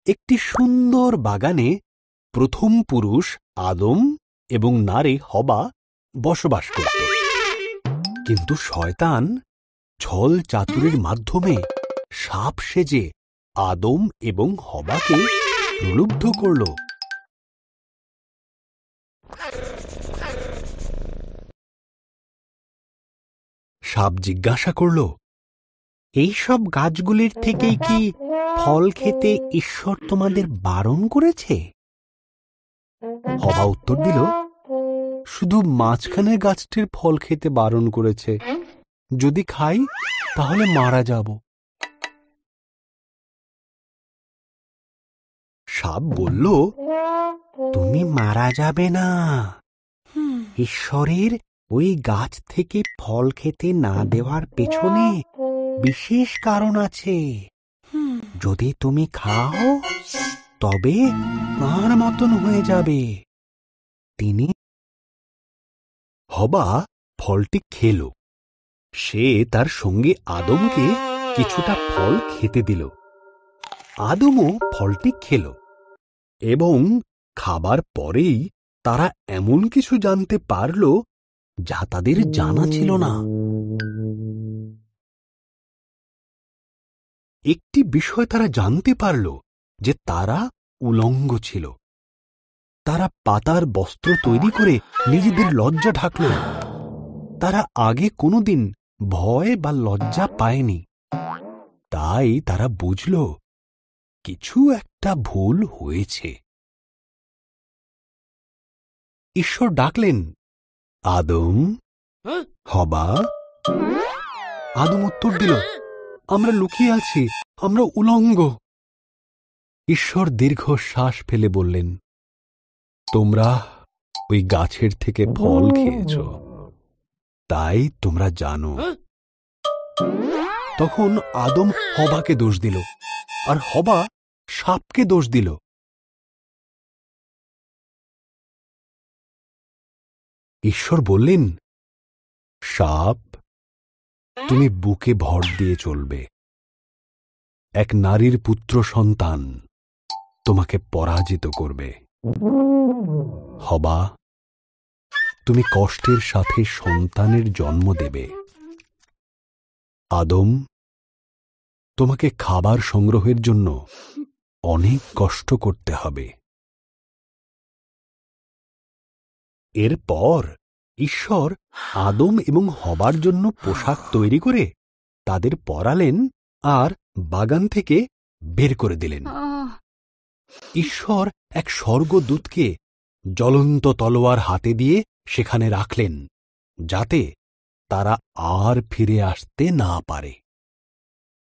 একটি সুন্দর বাগানে প্রথম পুরুষ আদম এবং নারী হবা বসবাস করত। কিন্তু শয়তান ছল চাতুরির মাধ্যমে সাপ সেজে আদম এবং হবাকে প্রলুব্ধ করল। সাপ জিজ্ঞাসা করল, এইসব গাছগুলির থেকেই কি ফল খেতে ঈশ্বর তোমাদের বারণ করেছে? হবা উত্তর দিল, শুধু মাঝখানের গাছটির ফল খেতে বারণ করেছে। যদি খাই তাহলে মারা যাব। সাপ বলল, তুমি মারা যাবে না। ঈশ্বরের ওই গাছ থেকে ফল খেতে না দেওয়ার পেছনে বিশেষ কারণ আছে। যদি তুমি খাও তবে তার মতন হয়ে যাবে। তিনি হবা ফলটি খেল। সে তার সঙ্গে আদমকে কিছুটা ফল খেতে দিল। আদমও ফলটি খেল এবং খাবার পরেই তারা এমন কিছু জানতে পারল যা তাদের জানা ছিল না। একটি বিষয় তারা জানতে পারল যে তারা উলঙ্গ ছিল। তারা পাতার বস্ত্র তৈরি করে নিজেদের লজ্জা ঢাকল। তারা আগে কোনোদিন ভয় বা লজ্জা পায়নি। তাই তারা বুঝল কিছু একটা ভুল হয়েছে। ঈশ্বর ডাকলেন, আদম, হবা। আদম উত্তর দিল, আমরা লুকিয়ে আছি, আমরা উলঙ্গ। ঈশ্বর দীর্ঘশ্বাস ফেলে বললেন, তোমরা ওই গাছের থেকে ফল খেয়েছ, তাই তোমরা জানো। তখন আদম হবাকে দোষ দিল, আর হবা সাপকে দোষ দিল। ঈশ্বর বললেন, সাপ, তুমি বুকে ভর দিয়ে চলবে। এক নারীর পুত্র সন্তান তোমাকে পরাজিত করবে। হবা, তুমি কষ্টের সাথে সন্তানের জন্ম দেবে। আদম, তোমাকে খাবার সংগ্রহের জন্য অনেক কষ্ট করতে হবে। এরপর ঈশ্বর আদম এবং হবার জন্য পোশাক তৈরি করে তাদের পরালেন আর বাগান থেকে বের করে দিলেন। ঈশ্বর এক স্বর্গদূতকে জ্বলন্ত তলোয়ার হাতে দিয়ে সেখানে রাখলেন, যাতে তারা আর ফিরে আসতে না পারে।